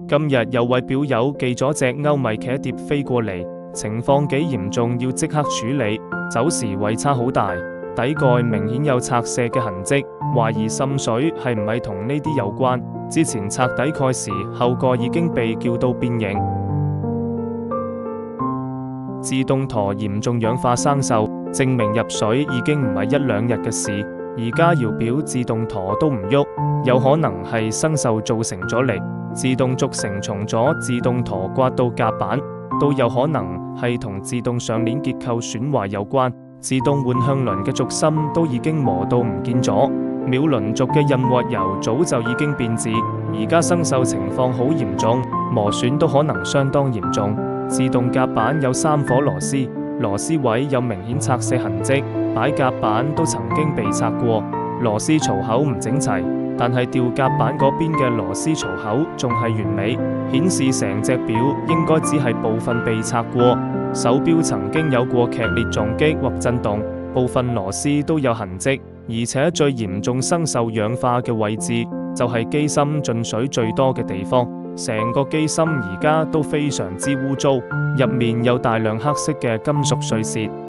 今日有位表友寄咗隻歐米茄碟飛過嚟，情況幾嚴重，要即刻處理。走時位差好大，底蓋明顯有拆卸嘅痕跡，懷疑滲水係唔係同呢啲有關？之前拆底蓋時，後蓋已經被撬到變形。自動舵嚴重氧化生鏽，證明入水已經唔係一兩日嘅事。而家搖錶自動舵都唔喐，有可能係生鏽造成阻力。自動軸承從咗自動舵刮到甲板，都有可能係同自動上鏈結構損壞有關。自動換向輪嘅軸心都已經磨到唔見咗，秒輪軸嘅潤滑油早就已經變質，而家生鏽情況好嚴重，磨損都可能相當嚴重。自動甲板有3顆螺絲，螺絲位有明顯拆卸痕跡，擺甲板都曾經被拆過，螺絲槽口唔整齊。但係吊甲板嗰邊嘅螺絲槽口仲係完美，顯示成隻錶應該只係部分被拆過。手錶曾經有過劇烈撞擊或震動，部分螺絲都有痕跡，而且最嚴重生鏽氧化嘅位置就係機芯進水最多嘅地方。成個機芯而家都非常之污糟，入面有大量黑色嘅金屬碎屑。